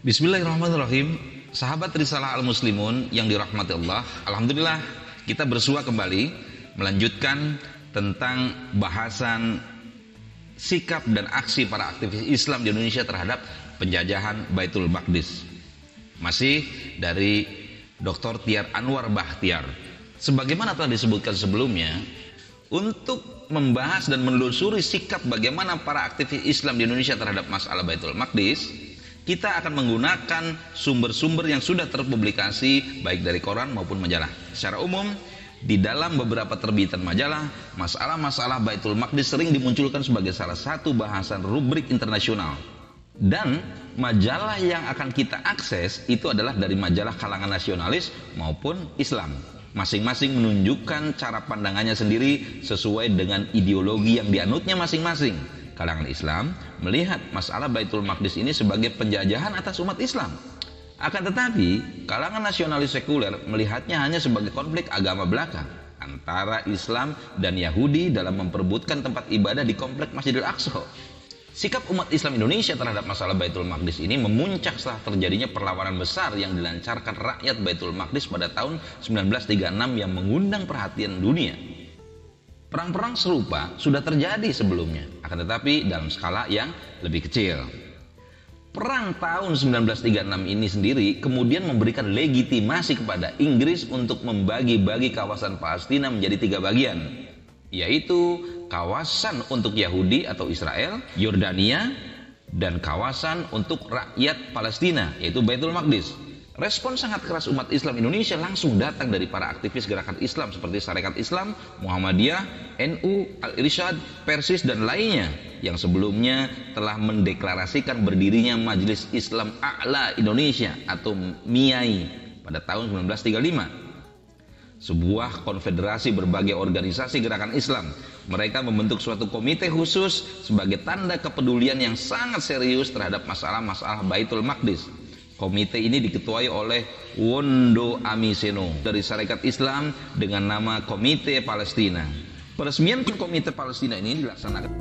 Bismillahirrahmanirrahim. Sahabat Risalah Al-Muslimun yang dirahmati Allah, alhamdulillah kita bersua kembali melanjutkan tentang bahasan sikap dan aksi para aktivis Islam di Indonesia terhadap penjajahan Baitul Maqdis. Masih dari Dr. Tiar Anwar Bahtiar. Sebagaimana telah disebutkan sebelumnya, untuk membahas dan menelusuri sikap bagaimana para aktivis Islam di Indonesia terhadap masalah Baitul Maqdis, kita akan menggunakan sumber-sumber yang sudah terpublikasi baik dari koran maupun majalah. Secara umum, di dalam beberapa terbitan majalah, masalah-masalah Baitul Maqdis sering dimunculkan sebagai salah satu bahasan rubrik internasional. Dan majalah yang akan kita akses itu adalah dari majalah kalangan nasionalis maupun Islam. Masing-masing menunjukkan cara pandangannya sendiri sesuai dengan ideologi yang dianutnya masing-masing. Kalangan Islam melihat masalah Baitul Maqdis ini sebagai penjajahan atas umat Islam. Akan tetapi, kalangan nasionalis sekuler melihatnya hanya sebagai konflik agama belaka antara Islam dan Yahudi dalam memperebutkan tempat ibadah di komplek Masjidil Aqsa. Sikap umat Islam Indonesia terhadap masalah Baitul Maqdis ini memuncak setelah terjadinya perlawanan besar yang dilancarkan rakyat Baitul Maqdis pada tahun 1936 yang mengundang perhatian dunia. Perang-perang serupa sudah terjadi sebelumnya, akan tetapi dalam skala yang lebih kecil. Perang tahun 1936 ini sendiri kemudian memberikan legitimasi kepada Inggris untuk membagi-bagi kawasan Palestina menjadi 3 bagian, yaitu kawasan untuk Yahudi atau Israel, Yordania, dan kawasan untuk rakyat Palestina, yaitu Baitul Maqdis. Respon sangat keras umat Islam Indonesia langsung datang dari para aktivis gerakan Islam seperti Sarekat Islam, Muhammadiyah, NU, Al-Irsyad, Persis, dan lainnya yang sebelumnya telah mendeklarasikan berdirinya Majelis Islam A'la Indonesia atau MIAI pada tahun 1935. Sebuah konfederasi berbagai organisasi gerakan Islam. Mereka membentuk suatu komite khusus sebagai tanda kepedulian yang sangat serius terhadap masalah-masalah Baitul Maqdis. Komite ini diketuai oleh Wondo Amiseno dari Sarekat Islam dengan nama Komite Palestina. Peresmian Komite Palestina ini dilaksanakan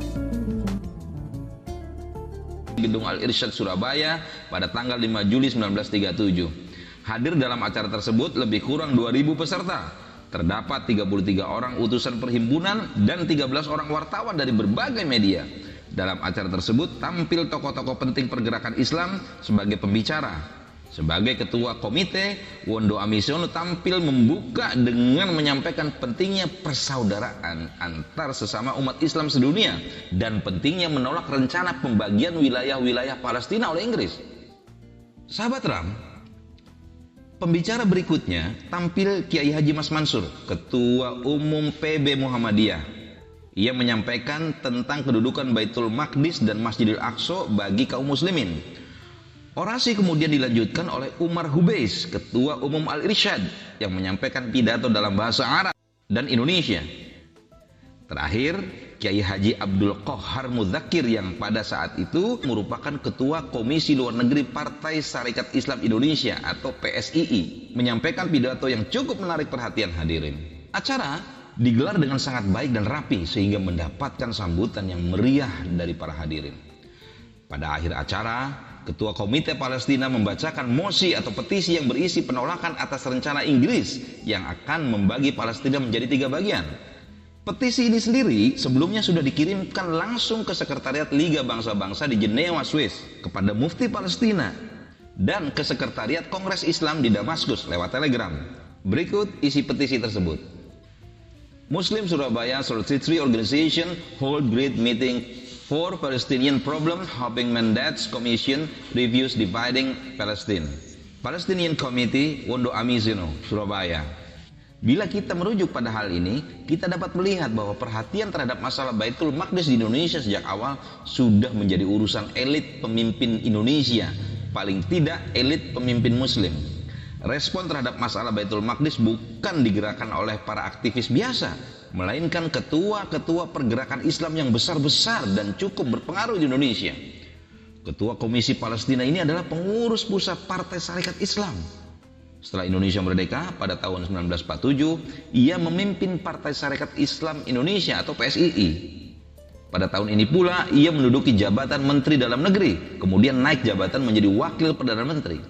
di Gedung Al-Irsyad Surabaya pada tanggal 5 Juli 1937. Hadir dalam acara tersebut lebih kurang 2.000 peserta. Terdapat 33 orang utusan perhimpunan dan 13 orang wartawan dari berbagai media. Dalam acara tersebut tampil tokoh-tokoh penting pergerakan Islam sebagai pembicara. Sebagai ketua komite, Wondo Amisono tampil membuka dengan menyampaikan pentingnya persaudaraan antar sesama umat Islam sedunia dan pentingnya menolak rencana pembagian wilayah-wilayah Palestina oleh Inggris. Sahabat Ram, pembicara berikutnya tampil Kiai Haji Mas Mansur, Ketua Umum PB Muhammadiyah. Ia menyampaikan tentang kedudukan Baitul Maqdis dan Masjidil Aqsa bagi kaum muslimin. Orasi kemudian dilanjutkan oleh Umar Hubeiz, Ketua Umum Al-Irsyad, yang menyampaikan pidato dalam bahasa Arab dan Indonesia. Terakhir, Kiai Haji Abdul Qohar Mudzakir yang pada saat itu merupakan Ketua Komisi Luar Negeri Partai Sarekat Islam Indonesia atau PSII, menyampaikan pidato yang cukup menarik perhatian hadirin. Acara digelar dengan sangat baik dan rapi sehingga mendapatkan sambutan yang meriah dari para hadirin. Pada akhir acara, Ketua Komite Palestina membacakan mosi atau petisi yang berisi penolakan atas rencana Inggris yang akan membagi Palestina menjadi 3 bagian. Petisi ini sendiri sebelumnya sudah dikirimkan langsung ke Sekretariat Liga Bangsa-Bangsa di Jenewa, Swiss, kepada Mufti Palestina dan ke Sekretariat Kongres Islam di Damaskus lewat telegram. Berikut isi petisi tersebut. Muslim Surabaya Solidarity Organization hold great meeting for Palestinian problem hoping mandates commission reviews dividing Palestine. Palestinian Committee, Wondo Amiseno, Surabaya. Bila kita merujuk pada hal ini, kita dapat melihat bahwa perhatian terhadap masalah Baitul Maqdis di Indonesia sejak awal sudah menjadi urusan elit pemimpin Indonesia, paling tidak elit pemimpin Muslim. Respon terhadap masalah Baitul Maqdis bukan digerakkan oleh para aktivis biasa, melainkan ketua-ketua pergerakan Islam yang besar-besar dan cukup berpengaruh di Indonesia. Ketua Komisi Palestina ini adalah pengurus pusat Partai Sarekat Islam. Setelah Indonesia merdeka pada tahun 1947, ia memimpin Partai Sarekat Islam Indonesia atau PSII. Pada tahun ini pula ia menduduki jabatan Menteri Dalam Negeri, kemudian naik jabatan menjadi Wakil Perdana Menteri.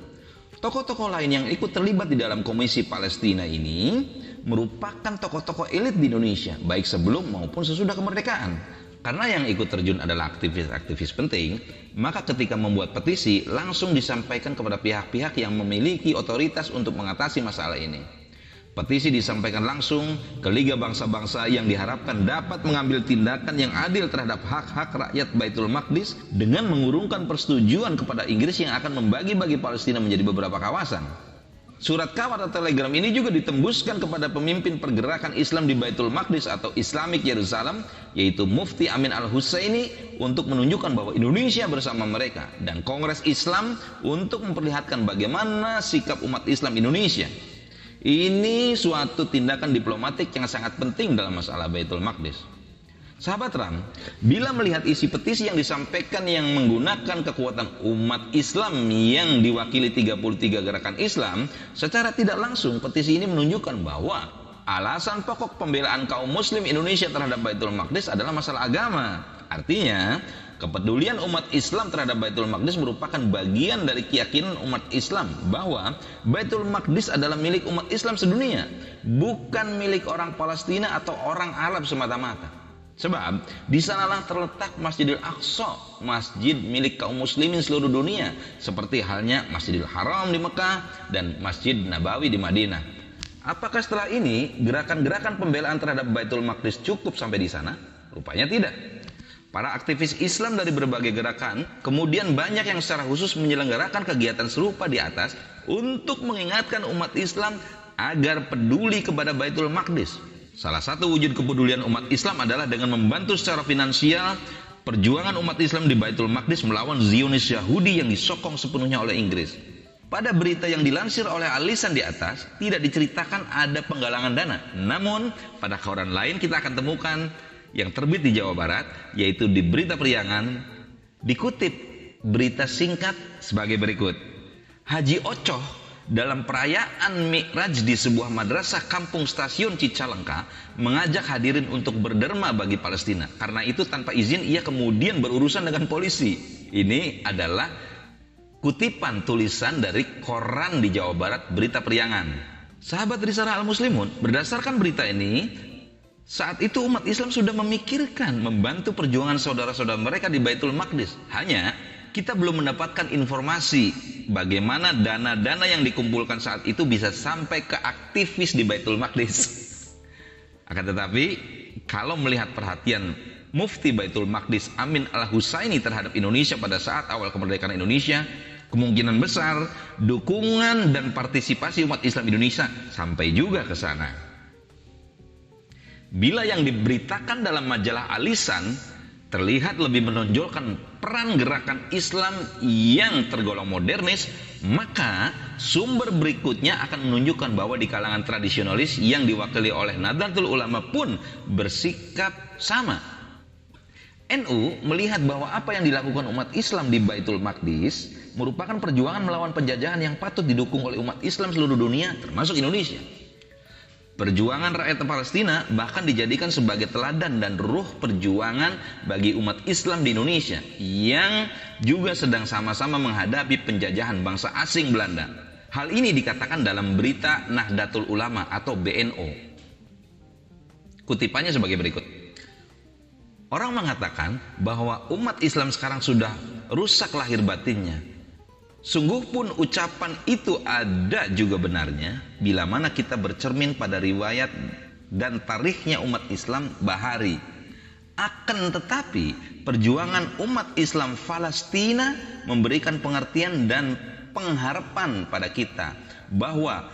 Tokoh-tokoh lain yang ikut terlibat di dalam Komisi Palestina ini merupakan tokoh-tokoh elit di Indonesia, baik sebelum maupun sesudah kemerdekaan. Karena yang ikut terjun adalah aktivis-aktivis penting, maka ketika membuat petisi langsung disampaikan kepada pihak-pihak yang memiliki otoritas untuk mengatasi masalah ini. Petisi disampaikan langsung ke Liga Bangsa-Bangsa yang diharapkan dapat mengambil tindakan yang adil terhadap hak-hak rakyat Baitul Maqdis dengan mengurungkan persetujuan kepada Inggris yang akan membagi-bagi Palestina menjadi beberapa kawasan. Surat kabar atau telegram ini juga ditembuskan kepada pemimpin pergerakan Islam di Baitul Maqdis atau Islamic Jerusalem, yaitu Mufti Amin Al-Husaini, untuk menunjukkan bahwa Indonesia bersama mereka, dan Kongres Islam untuk memperlihatkan bagaimana sikap umat Islam Indonesia. Ini suatu tindakan diplomatik yang sangat penting dalam masalah Baitul Maqdis. Sahabat Ram, bila melihat isi petisi yang disampaikan yang menggunakan kekuatan umat Islam yang diwakili 33 gerakan Islam, secara tidak langsung petisi ini menunjukkan bahwa alasan pokok pembelaan kaum muslim Indonesia terhadap Baitul Maqdis adalah masalah agama. Artinya, kepedulian umat Islam terhadap Baitul Maqdis merupakan bagian dari keyakinan umat Islam bahwa Baitul Maqdis adalah milik umat Islam sedunia, bukan milik orang Palestina atau orang Arab semata-mata. Sebab di sanalah terletak Masjidil Aqsa, masjid milik kaum muslimin seluruh dunia, seperti halnya Masjidil Haram di Mekah dan Masjid Nabawi di Madinah. Apakah setelah ini gerakan-gerakan pembelaan terhadap Baitul Maqdis cukup sampai di sana? Rupanya tidak. Para aktivis Islam dari berbagai gerakan kemudian banyak yang secara khusus menyelenggarakan kegiatan serupa di atas untuk mengingatkan umat Islam agar peduli kepada Baitul Maqdis. Salah satu wujud kepedulian umat Islam adalah dengan membantu secara finansial perjuangan umat Islam di Baitul Maqdis melawan Zionis Yahudi yang disokong sepenuhnya oleh Inggris. Pada berita yang dilansir oleh Al-Lisan di atas tidak diceritakan ada penggalangan dana. Namun pada koran lain kita akan temukan yang terbit di Jawa Barat, yaitu di Berita Priangan, dikutip berita singkat sebagai berikut. Haji Ocoh dalam perayaan Mi'raj di sebuah madrasah kampung stasiun Cicalengka mengajak hadirin untuk berderma bagi Palestina. Karena itu tanpa izin ia kemudian berurusan dengan polisi. Ini adalah kutipan tulisan dari koran di Jawa Barat, Berita Priangan. Sahabat Risalah Al-Muslimun, berdasarkan berita ini, saat itu umat Islam sudah memikirkan membantu perjuangan saudara-saudara mereka di Baitul Maqdis. Hanya kita belum mendapatkan informasi bagaimana dana-dana yang dikumpulkan saat itu bisa sampai ke aktivis di Baitul Maqdis. Akan tetapi, kalau melihat perhatian Mufti Baitul Maqdis Amin Al-Husaini terhadap Indonesia pada saat awal kemerdekaan Indonesia, kemungkinan besar dukungan dan partisipasi umat Islam Indonesia sampai juga ke sana. Bila yang diberitakan dalam majalah Al-Lisan terlihat lebih menonjolkan peran gerakan Islam yang tergolong modernis, maka sumber berikutnya akan menunjukkan bahwa di kalangan tradisionalis yang diwakili oleh Nahdlatul Ulama pun bersikap sama. NU melihat bahwa apa yang dilakukan umat Islam di Baitul Maqdis merupakan perjuangan melawan penjajahan yang patut didukung oleh umat Islam seluruh dunia, termasuk Indonesia. Perjuangan rakyat Palestina bahkan dijadikan sebagai teladan dan ruh perjuangan bagi umat Islam di Indonesia yang juga sedang sama-sama menghadapi penjajahan bangsa asing Belanda. Hal ini dikatakan dalam berita Nahdlatul Ulama atau BNO. Kutipannya sebagai berikut. Orang mengatakan bahwa umat Islam sekarang sudah rusak lahir batinnya. Sungguh pun ucapan itu ada juga benarnya bila mana kita bercermin pada riwayat dan tarikhnya umat Islam bahari. Akan tetapi perjuangan umat Islam Palestina memberikan pengertian dan pengharapan pada kita bahwa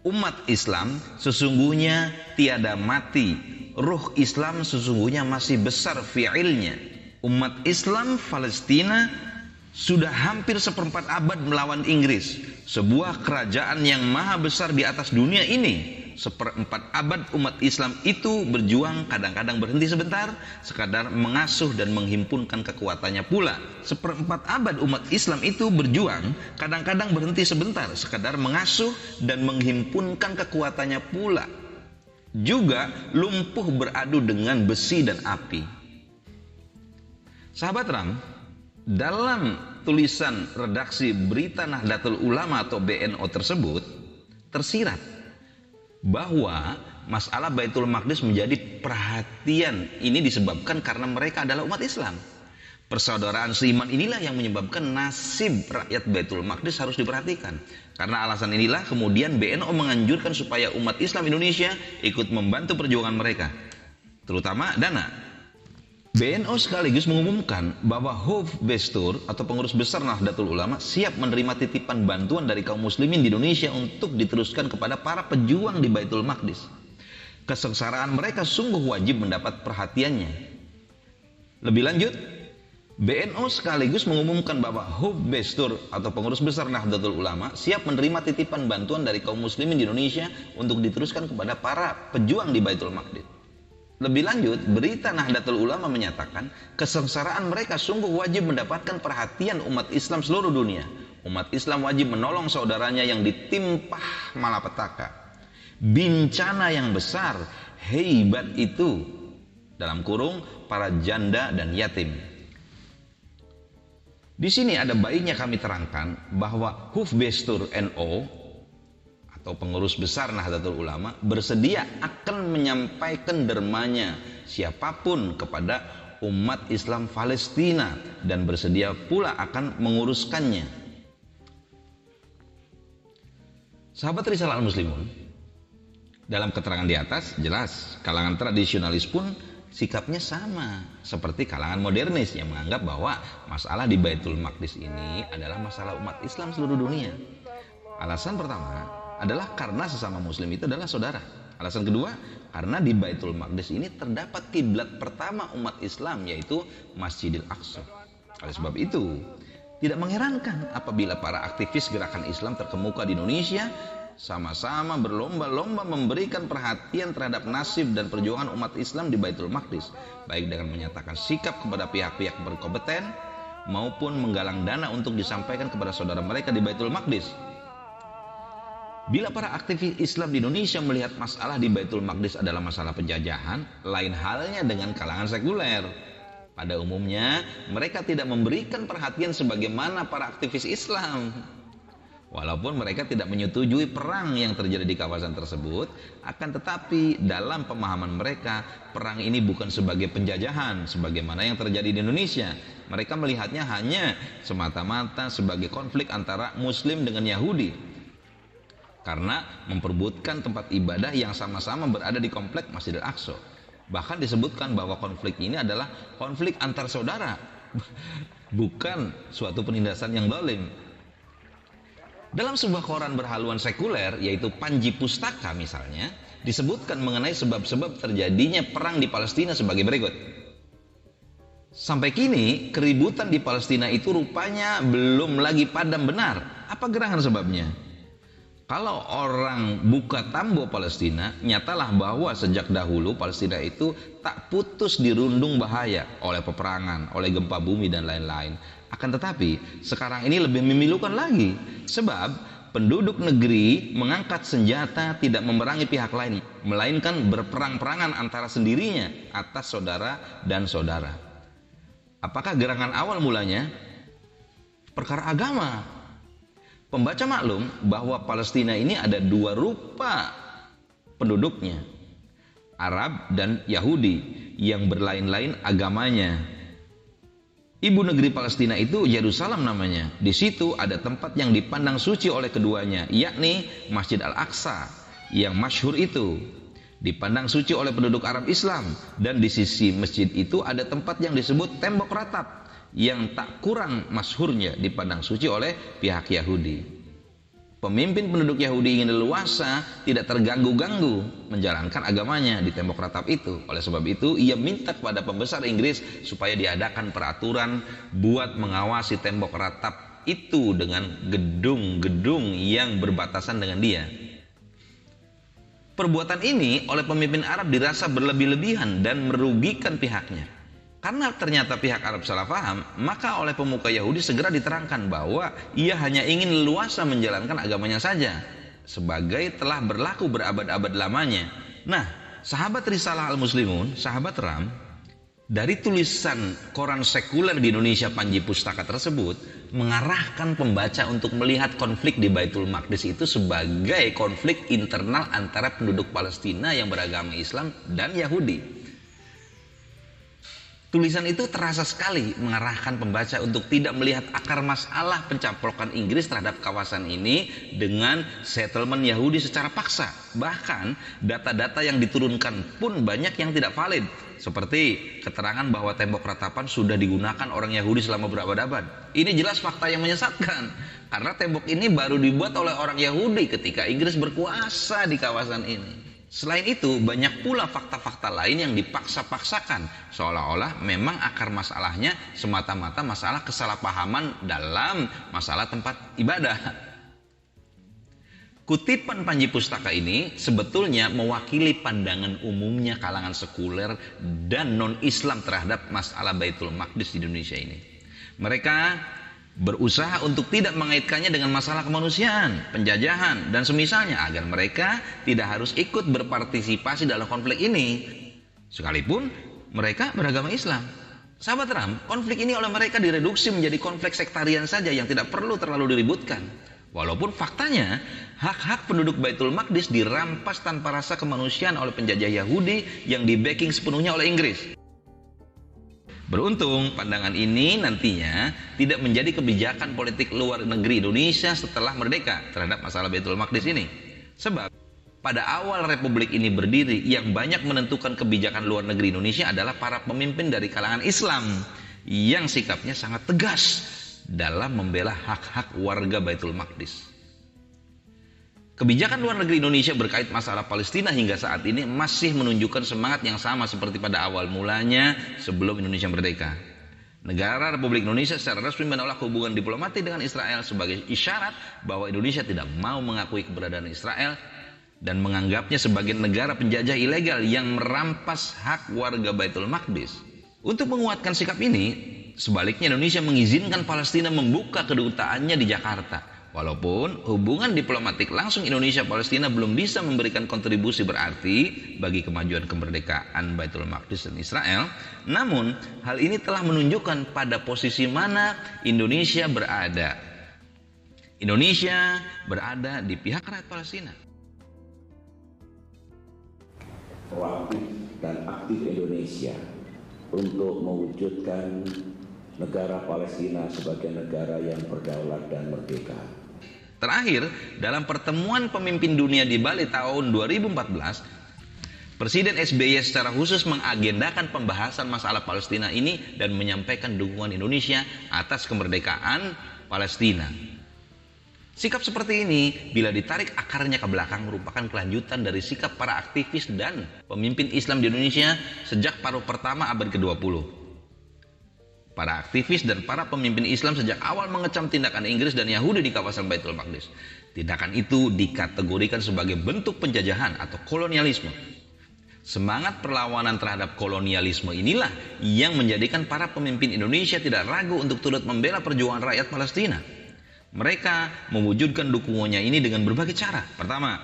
umat Islam sesungguhnya tiada mati. Ruh Islam sesungguhnya masih besar fi'ilnya. Umat Islam Palestina sudah hampir seperempat abad melawan Inggris, sebuah kerajaan yang maha besar di atas dunia ini. Seperempat abad umat Islam itu berjuang, kadang-kadang berhenti sebentar, sekadar mengasuh dan menghimpunkan kekuatannya pula. Seperempat abad umat Islam itu berjuang, kadang-kadang berhenti sebentar, sekadar mengasuh dan menghimpunkan kekuatannya pula. Juga lumpuh beradu dengan besi dan api. Sahabat Ram, dalam tulisan redaksi Berita Nahdlatul Ulama atau BNO tersebut tersirat bahwa masalah Baitul Maqdis menjadi perhatian ini disebabkan karena mereka adalah umat Islam. Persaudaraan seiman inilah yang menyebabkan nasib rakyat Baitul Maqdis harus diperhatikan. Karena alasan inilah kemudian BNO menganjurkan supaya umat Islam Indonesia ikut membantu perjuangan mereka, terutama dana. BNO sekaligus mengumumkan bahwa Hofbestur atau pengurus besar Nahdlatul Ulama siap menerima titipan bantuan dari kaum muslimin di Indonesia untuk diteruskan kepada para pejuang di Baitul Maqdis. Kesengsaraan mereka sungguh wajib mendapat perhatiannya. Lebih lanjut, BNO sekaligus mengumumkan bahwa Hofbestur atau pengurus besar Nahdlatul Ulama siap menerima titipan bantuan dari kaum muslimin di Indonesia untuk diteruskan kepada para pejuang di Baitul Maqdis. Lebih lanjut, Berita Nahdlatul Ulama menyatakan kesengsaraan mereka sungguh wajib mendapatkan perhatian umat Islam seluruh dunia. Umat Islam wajib menolong saudaranya yang ditimpa malapetaka. Bencana yang besar, hebat itu, dalam kurung, para janda dan yatim. Di sini ada baiknya kami terangkan bahwa Hofbestur NO atau pengurus besar Nahdlatul Ulama bersedia akan menyampaikan dermanya siapapun kepada umat Islam Palestina dan bersedia pula akan menguruskannya. Sahabat Risalah Al-Muslimun, dalam keterangan di atas jelas kalangan tradisionalis pun sikapnya sama seperti kalangan modernis yang menganggap bahwa masalah di Baitul Maqdis ini adalah masalah umat Islam seluruh dunia. Alasan pertama adalah karena sesama muslim itu adalah saudara. Alasan kedua, karena di Baitul Maqdis ini terdapat kiblat pertama umat Islam, yaitu Masjidil Aqsa. Oleh sebab itu, tidak mengherankan apabila para aktivis gerakan Islam terkemuka di Indonesia sama-sama berlomba-lomba memberikan perhatian terhadap nasib dan perjuangan umat Islam di Baitul Maqdis, baik dengan menyatakan sikap kepada pihak-pihak berkompeten maupun menggalang dana untuk disampaikan kepada saudara mereka di Baitul Maqdis. Bila para aktivis Islam di Indonesia melihat masalah di Baitul Maqdis adalah masalah penjajahan, lain halnya dengan kalangan sekuler. Pada umumnya, mereka tidak memberikan perhatian sebagaimana para aktivis Islam. Walaupun mereka tidak menyetujui perang yang terjadi di kawasan tersebut, akan tetapi dalam pemahaman mereka, perang ini bukan sebagai penjajahan sebagaimana yang terjadi di Indonesia. Mereka melihatnya hanya semata-mata sebagai konflik antara Muslim dengan Yahudi, karena memperebutkan tempat ibadah yang sama-sama berada di komplek Masjidil Aqsa. Bahkan disebutkan bahwa konflik ini adalah konflik antar saudara, bukan suatu penindasan yang zalim. Dalam sebuah koran berhaluan sekuler, yaitu Panji Pustaka misalnya, disebutkan mengenai sebab-sebab terjadinya perang di Palestina sebagai berikut. Sampai kini, keributan di Palestina itu rupanya belum lagi padam benar. Apa gerangan sebabnya? Kalau orang buka tambo Palestina, nyatalah bahwa sejak dahulu Palestina itu tak putus dirundung bahaya oleh peperangan, oleh gempa bumi dan lain-lain. Akan tetapi, sekarang ini lebih memilukan lagi. Sebab penduduk negeri mengangkat senjata tidak memerangi pihak lain, melainkan berperang-perangan antara sendirinya atas saudara dan saudara. Apakah gerangan awal mulanya? Perkara agama. Pembaca maklum bahwa Palestina ini ada dua rupa penduduknya, Arab dan Yahudi yang berlain-lain agamanya. Ibu negeri Palestina itu Yerusalem namanya. Di situ ada tempat yang dipandang suci oleh keduanya, yakni Masjid Al-Aqsa yang masyhur itu. Dipandang suci oleh penduduk Arab Islam, dan di sisi masjid itu ada tempat yang disebut tembok ratap yang tak kurang masyhurnya dipandang suci oleh pihak Yahudi. Pemimpin penduduk Yahudi ingin leluasa, tidak terganggu-ganggu menjalankan agamanya di tembok ratap itu. Oleh sebab itu, ia minta kepada pembesar Inggris supaya diadakan peraturan buat mengawasi tembok ratap itu dengan gedung-gedung yang berbatasan dengan dia. Perbuatan ini oleh pemimpin Arab dirasa berlebih-lebihan dan merugikan pihaknya. Karena ternyata pihak Arab salah paham, maka oleh pemuka Yahudi segera diterangkan bahwa ia hanya ingin leluasa menjalankan agamanya saja, sebagai telah berlaku berabad-abad lamanya. Nah, sahabat Risalah Al-Muslimun, sahabat Ram, Dari tulisan koran sekuler di Indonesia Panji Pustaka tersebut mengarahkan pembaca untuk melihat konflik di Baitul Maqdis itu sebagai konflik internal antara penduduk Palestina yang beragama Islam dan Yahudi. Tulisan itu terasa sekali mengarahkan pembaca untuk tidak melihat akar masalah pencaplokan Inggris terhadap kawasan ini dengan settlement Yahudi secara paksa. Bahkan data-data yang diturunkan pun banyak yang tidak valid, seperti keterangan bahwa tembok ratapan sudah digunakan orang Yahudi selama berabad-abad. Ini jelas fakta yang menyesatkan, karena tembok ini baru dibuat oleh orang Yahudi ketika Inggris berkuasa di kawasan ini. Selain itu, banyak pula fakta-fakta lain yang dipaksa-paksakan, seolah-olah memang akar masalahnya semata-mata masalah kesalahpahaman dalam masalah tempat ibadah. Kutipan Panji Pustaka ini sebetulnya mewakili pandangan umumnya kalangan sekuler dan non-Islam terhadap masalah Baitul Maqdis di Indonesia ini. Mereka berusaha untuk tidak mengaitkannya dengan masalah kemanusiaan, penjajahan, dan semisalnya agar mereka tidak harus ikut berpartisipasi dalam konflik ini, sekalipun mereka beragama Islam. Sahabat Ram, konflik ini oleh mereka direduksi menjadi konflik sektarian saja yang tidak perlu terlalu diributkan. Walaupun faktanya, hak-hak penduduk Baitul Maqdis dirampas tanpa rasa kemanusiaan oleh penjajah Yahudi yang di-backing sepenuhnya oleh Inggris. Beruntung pandangan ini nantinya tidak menjadi kebijakan politik luar negeri Indonesia setelah merdeka terhadap masalah Baitul Maqdis ini. Sebab pada awal Republik ini berdiri, yang banyak menentukan kebijakan luar negeri Indonesia adalah para pemimpin dari kalangan Islam yang sikapnya sangat tegas dalam membela hak-hak warga Baitul Maqdis. Kebijakan luar negeri Indonesia berkait masalah Palestina hingga saat ini masih menunjukkan semangat yang sama seperti pada awal mulanya sebelum Indonesia merdeka. Negara Republik Indonesia secara resmi menolak hubungan diplomatik dengan Israel sebagai isyarat bahwa Indonesia tidak mau mengakui keberadaan Israel dan menganggapnya sebagai negara penjajah ilegal yang merampas hak warga Baitul Maqdis. Untuk menguatkan sikap ini, sebaliknya Indonesia mengizinkan Palestina membuka kedutaannya di Jakarta. Walaupun hubungan diplomatik langsung Indonesia-Palestina belum bisa memberikan kontribusi berarti bagi kemajuan kemerdekaan Baitul Maqdis dan Israel, namun hal ini telah menunjukkan pada posisi mana Indonesia berada. Indonesia berada di pihak rakyat Palestina. Proaktif dan aktif Indonesia untuk mewujudkan negara Palestina sebagai negara yang berdaulat dan merdeka. Terakhir, dalam pertemuan pemimpin dunia di Bali tahun 2014, Presiden SBY secara khusus mengagendakan pembahasan masalah Palestina ini dan menyampaikan dukungan Indonesia atas kemerdekaan Palestina. Sikap seperti ini, bila ditarik akarnya ke belakang, merupakan kelanjutan dari sikap para aktivis dan pemimpin Islam di Indonesia sejak paruh pertama abad ke-20. Para aktivis dan para pemimpin Islam sejak awal mengecam tindakan Inggris dan Yahudi di kawasan Baitul Maqdis. Tindakan itu dikategorikan sebagai bentuk penjajahan atau kolonialisme. Semangat perlawanan terhadap kolonialisme inilah yang menjadikan para pemimpin Indonesia tidak ragu untuk turut membela perjuangan rakyat Palestina. Mereka mewujudkan dukungannya ini dengan berbagai cara. Pertama,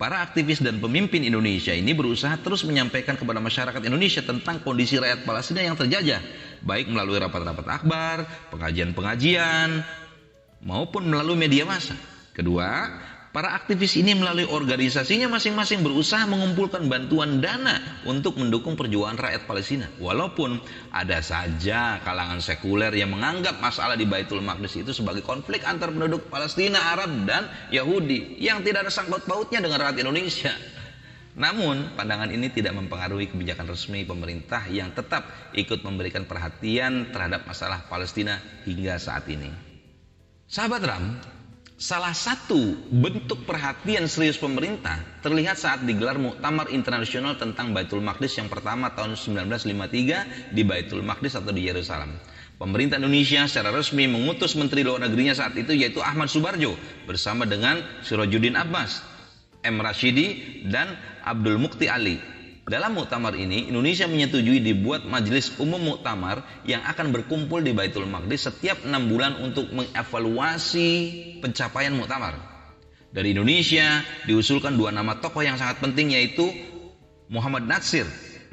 para aktivis dan pemimpin Indonesia ini berusaha terus menyampaikan kepada masyarakat Indonesia tentang kondisi rakyat Palestina yang terjajah, baik melalui rapat-rapat akbar, pengajian-pengajian, maupun melalui media massa. Kedua, para aktivis ini melalui organisasinya masing-masing berusaha mengumpulkan bantuan dana untuk mendukung perjuangan rakyat Palestina. Walaupun ada saja kalangan sekuler yang menganggap masalah di Baitul Maqdis itu sebagai konflik antar penduduk Palestina, Arab, dan Yahudi yang tidak ada sangkut pautnya dengan rakyat Indonesia. Namun, pandangan ini tidak mempengaruhi kebijakan resmi pemerintah yang tetap ikut memberikan perhatian terhadap masalah Palestina hingga saat ini. Sahabat Ram, salah satu bentuk perhatian serius pemerintah terlihat saat digelar Muktamar Internasional tentang Baitul Maqdis yang pertama tahun 1953 di Baitul Maqdis atau di Yerusalem. Pemerintah Indonesia secara resmi mengutus Menteri Luar Negerinya saat itu yaitu Ahmad Subarjo bersama dengan Sirajuddin Abbas, M. Rashidi, dan Abdul Mukti Ali. Dalam muktamar ini, Indonesia menyetujui dibuat Majelis Umum Muktamar yang akan berkumpul di Baitul Maqdis setiap 6 bulan untuk mengevaluasi pencapaian muktamar. Dari Indonesia diusulkan 2 nama tokoh yang sangat penting yaitu Muhammad Natsir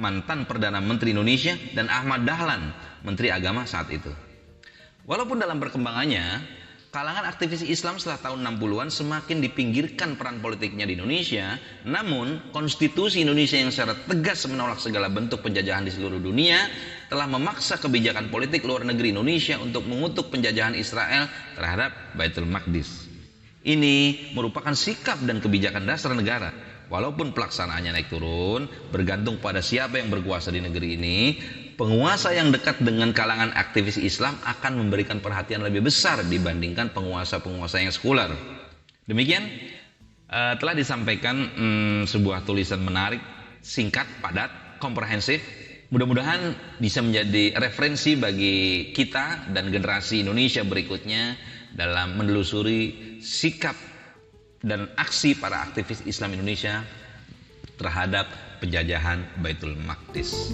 mantan Perdana Menteri Indonesia, dan Ahmad Dahlan, Menteri Agama saat itu. Walaupun dalam perkembangannya, kalangan aktivis Islam setelah tahun 60-an semakin dipinggirkan peran politiknya di Indonesia, namun konstitusi Indonesia yang secara tegas menolak segala bentuk penjajahan di seluruh dunia telah memaksa kebijakan politik luar negeri Indonesia untuk mengutuk penjajahan Israel terhadap Baitul Maqdis. Ini merupakan sikap dan kebijakan dasar negara. Walaupun pelaksanaannya naik turun, bergantung pada siapa yang berkuasa di negeri ini, penguasa yang dekat dengan kalangan aktivis Islam akan memberikan perhatian lebih besar dibandingkan penguasa-penguasa yang sekuler. Demikian telah disampaikan sebuah tulisan menarik, singkat, padat, komprehensif. Mudah-mudahan bisa menjadi referensi bagi kita dan generasi Indonesia berikutnya dalam menelusuri sikap dan aksi para aktivis Islam Indonesia terhadap penjajahan Baitul Maqdis.